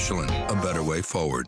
Michelin, a better way forward.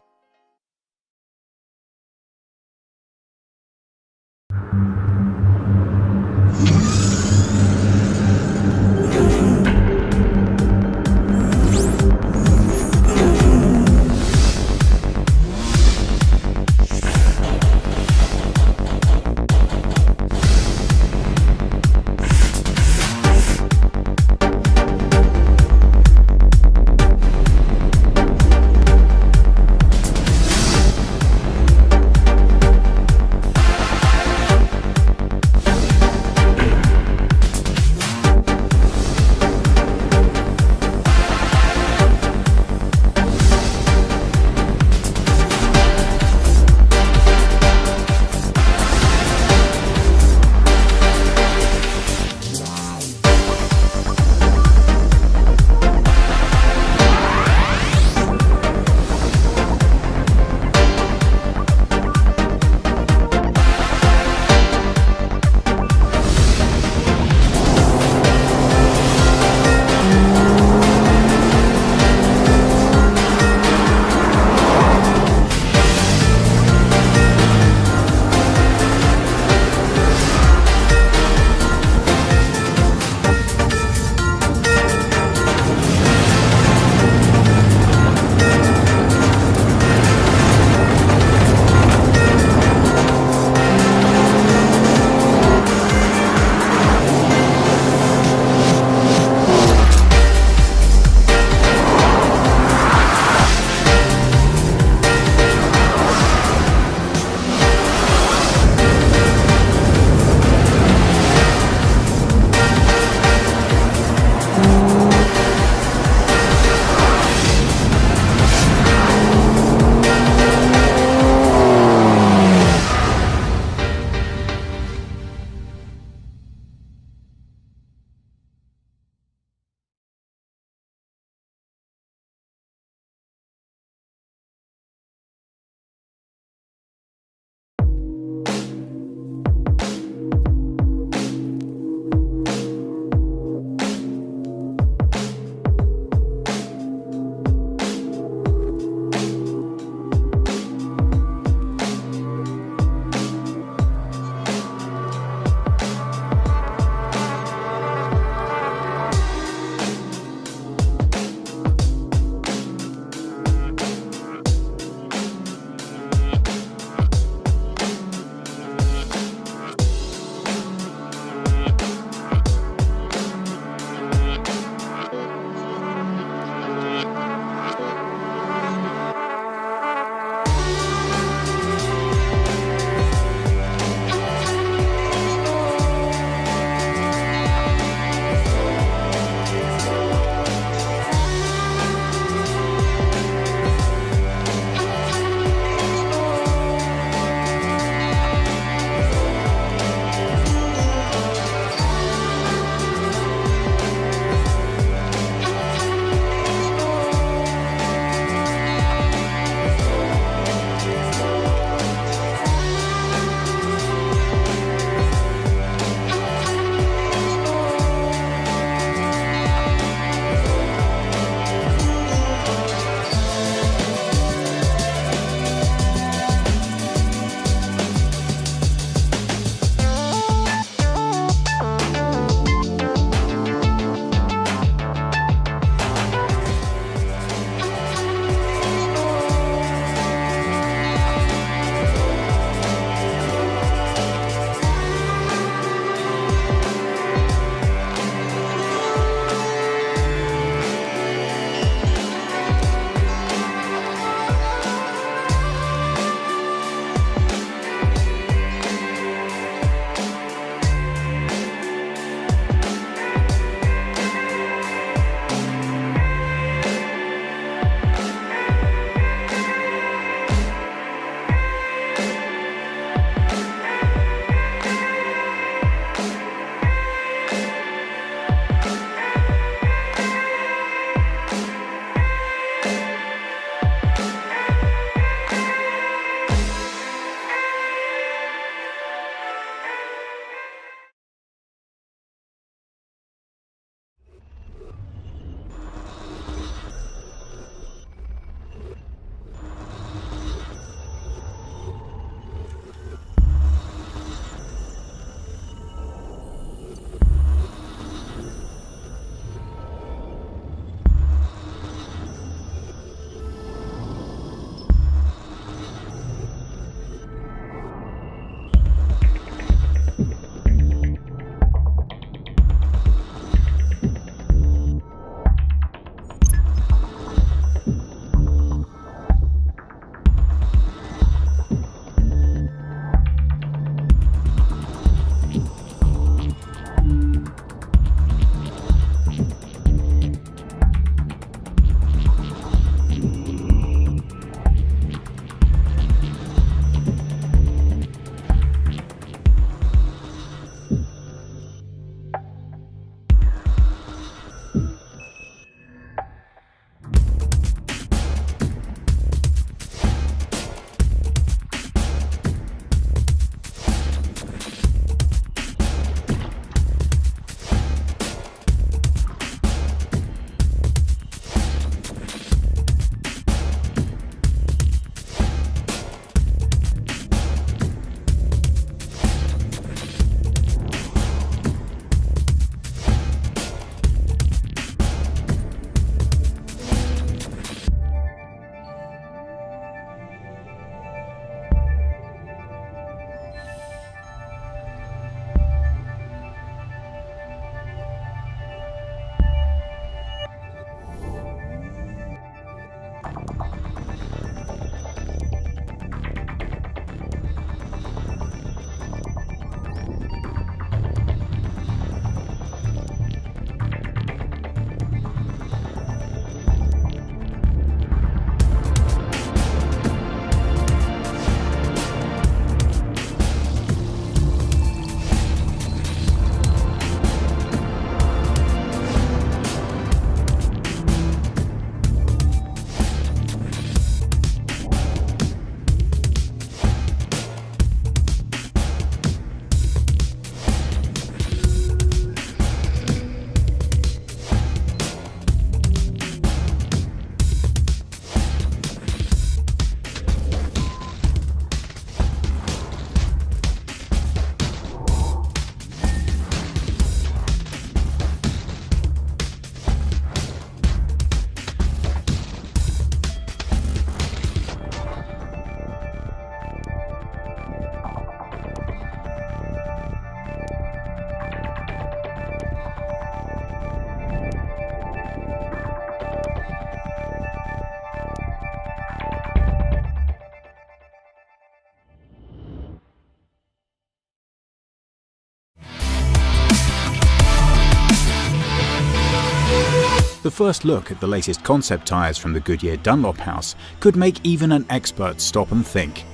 The first look at the latest concept tyres from the Goodyear Dunlop house could make even an expert stop and think.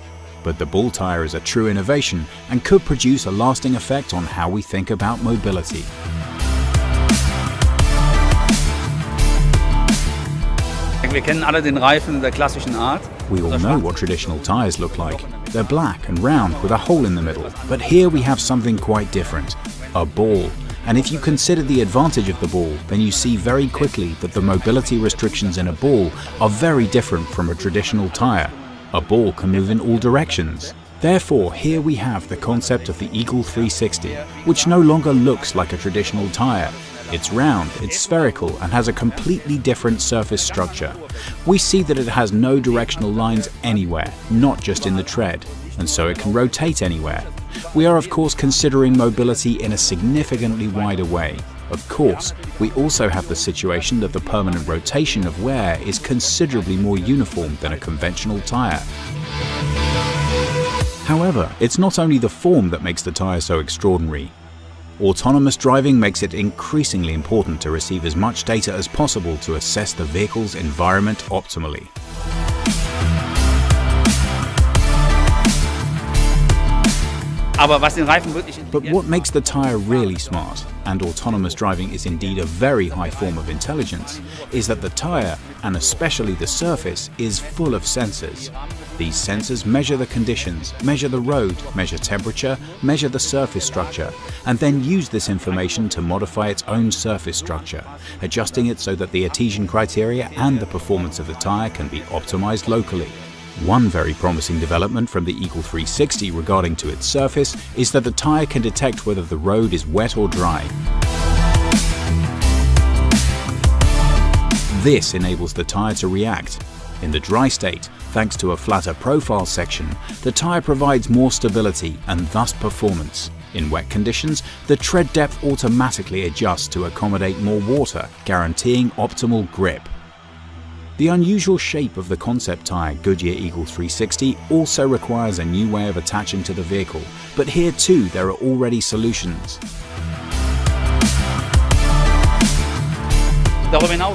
But the ball tyre is a true innovation and could produce a lasting effect on how we think about mobility. We all know what traditional tyres look like. They're black and round with a hole in the middle. But here we have something quite different. A ball. And if you consider the advantage of the ball, then you see very quickly that the mobility restrictions in a ball are very different from a traditional tyre. A ball can move in all directions. Therefore, here we have the concept of the Eagle 360, which no longer looks like a traditional tyre. It's round, it's spherical, and has a completely different surface structure. We see that it has no directional lines anywhere, not just in the tread, and so it can rotate anywhere. We are of course considering mobility in a significantly wider way. Of course, we also have the situation that the permanent rotation of wear is considerably more uniform than a conventional tyre. However, it's not only the form that makes the tyre so extraordinary. Autonomous driving makes it increasingly important to receive as much data as possible to assess the vehicle's environment optimally. But what makes the tyre really smart, and autonomous driving is indeed a very high form of intelligence, is that the tyre, and especially the surface, is full of sensors. These sensors measure the conditions, measure the road, measure temperature, measure the surface structure, and then use this information to modify its own surface structure, adjusting it so that the adhesion criteria and the performance of the tyre can be optimized locally. One very promising development from the Eagle 360 regarding to its surface is that the tyre can detect whether the road is wet or dry. This enables the tyre to react. In the dry state, thanks to a flatter profile section, the tyre provides more stability and thus performance. In wet conditions, the tread depth automatically adjusts to accommodate more water, guaranteeing optimal grip. The unusual shape of the concept tyre Goodyear Eagle 360 also requires a new way of attaching to the vehicle, but here too there are already solutions.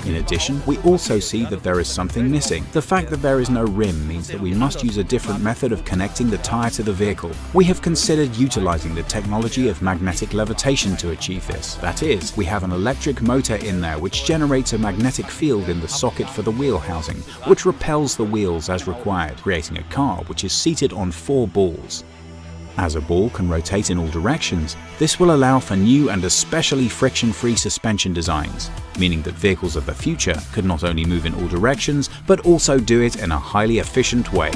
In addition, we also see that there is something missing. The fact that there is no rim means that we must use a different method of connecting the tyre to the vehicle. We have considered utilizing the technology of magnetic levitation to achieve this. That is, we have an electric motor in there which generates a magnetic field in the socket for the wheel housing, which repels the wheels as required, creating a car which is seated on 4 balls. As a ball can rotate in all directions, this will allow for new and especially friction-free suspension designs, meaning that vehicles of the future could not only move in all directions, but also do it in a highly efficient way.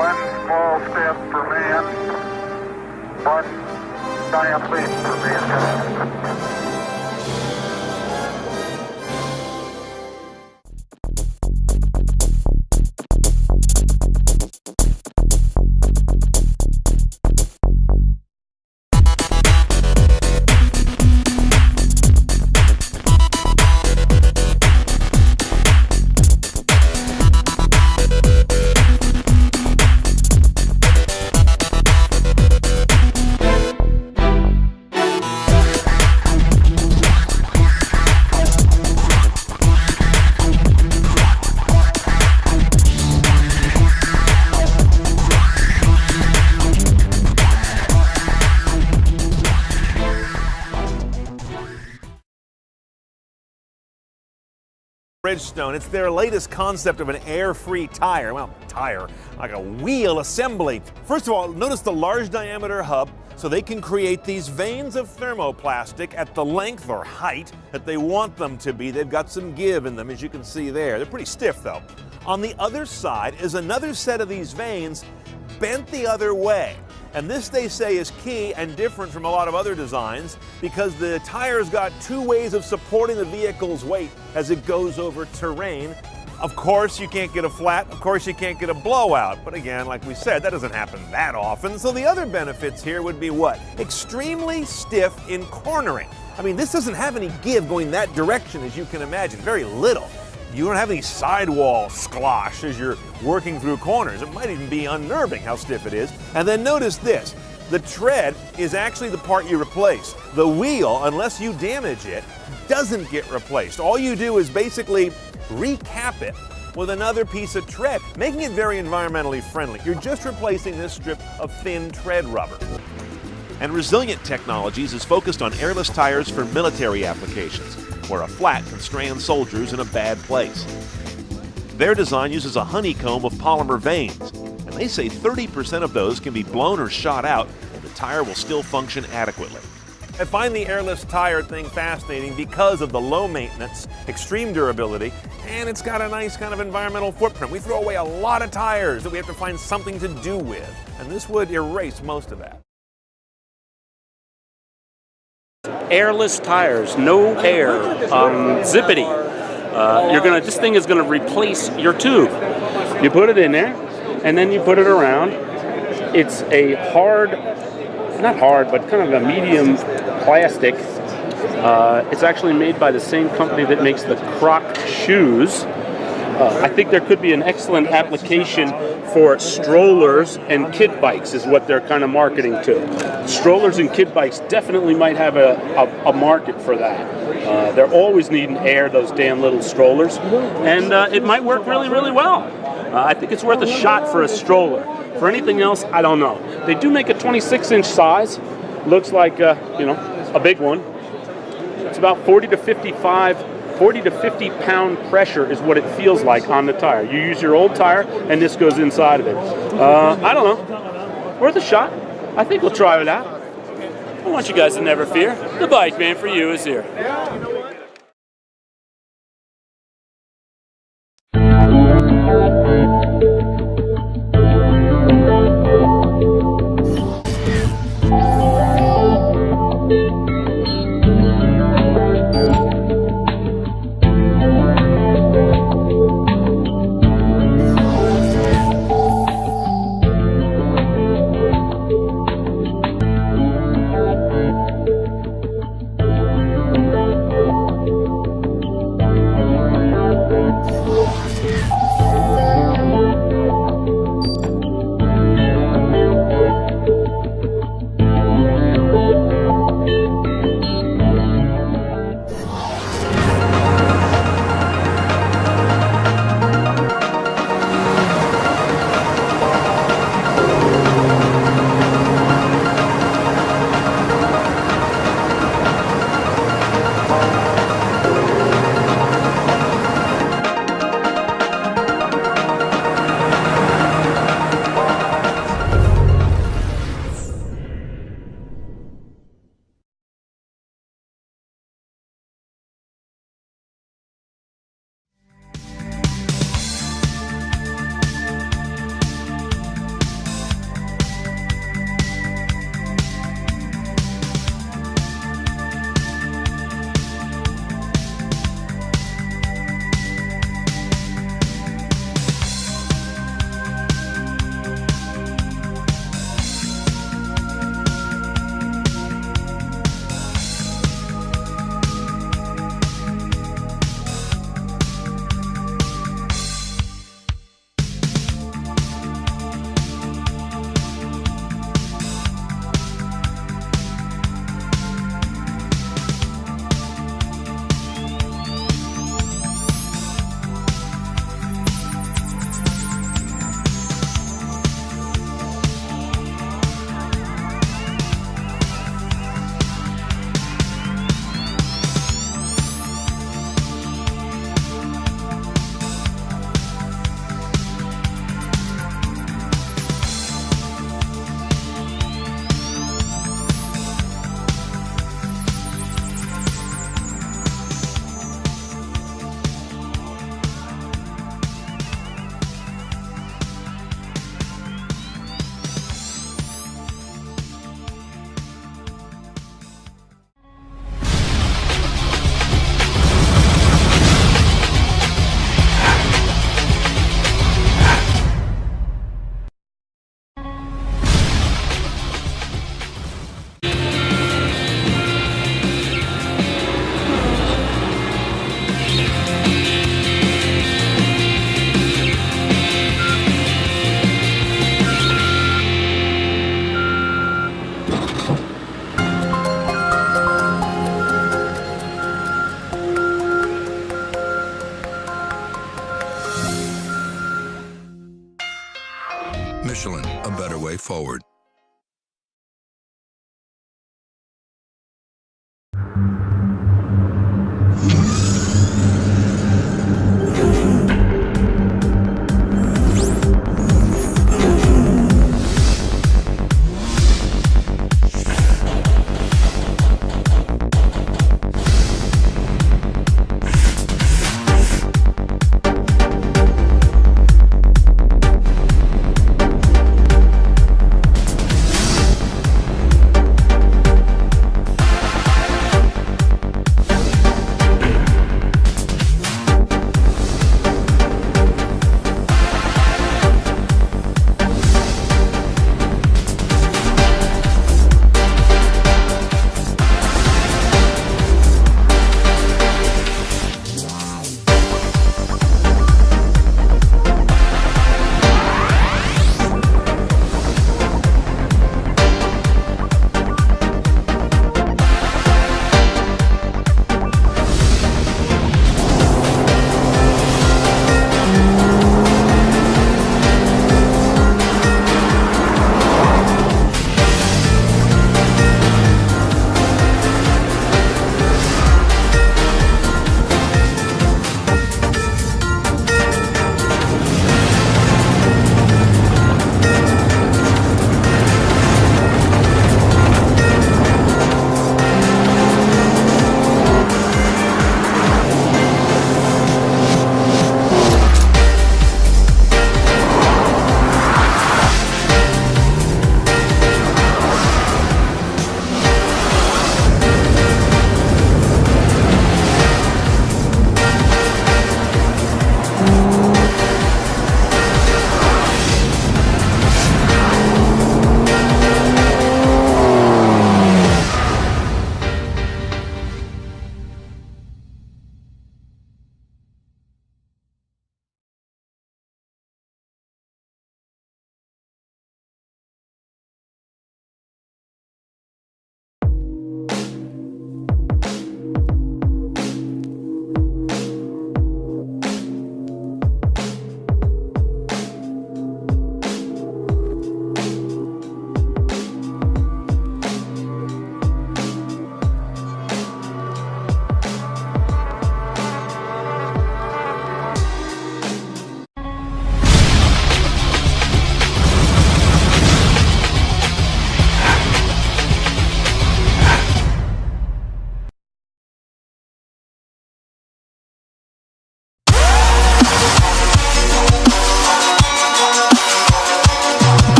One small step for man, one giant leap for mankind. Bridgestone. It's their latest concept of an air-free tire. Well, tire, like a wheel assembly. First of all, notice the large diameter hub, so they can create these veins of thermoplastic at the length or height that they want them to be. They've got some give in them, as you can see there. They're pretty stiff, though. On the other side is another set of these veins bent the other way. And this, they say, is key and different from a lot of other designs because the tire's got two ways of supporting the vehicle's weight as it goes over terrain. Of course, you can't get a flat. Of course, you can't get a blowout. But again, like we said, that doesn't happen that often. So the other benefits here would be what? Extremely stiff in cornering. I mean, this doesn't have any give going that direction, as you can imagine. Very little. You don't have any sidewall sklosh as you're working through corners. It might even be unnerving how stiff it is. And then notice this. The tread is actually the part you replace. The wheel, unless you damage it, doesn't get replaced. All you do is basically recap it with another piece of tread, making it very environmentally friendly. You're just replacing this strip of thin tread rubber. And Resilient Technologies is focused on airless tires for military applications, where a flat can strand soldiers in a bad place. Their design uses a honeycomb of polymer veins, and they say 30% of those can be blown or shot out, and the tire will still function adequately. I find the airless tire thing fascinating because of the low maintenance, extreme durability, and it's got a nice kind of environmental footprint. We throw away a lot of tires that we have to find something to do with, and this would erase most of that. Airless tires, no air, zippity. This thing is gonna replace your tube. You put it in there, and then you put it around. It's a not hard, but kind of a medium plastic. It's actually made by the same company that makes the Croc shoes. I think there could be an excellent application for strollers and kid bikes is what they're kind of marketing to. Strollers and kid bikes definitely might have a market for that. They're always needing air, those damn little strollers, and it might work really, really well. I think it's worth a shot for a stroller. For anything else, I don't know. They do make a 26-inch size. Looks like, a big one. It's about 40 to 50 pound pressure is what it feels like on the tire. You use your old tire, and this goes inside of it. I don't know. Worth a shot. I think we'll try it out. I want you guys to never fear. The Bike Man for you is here. a better way forward.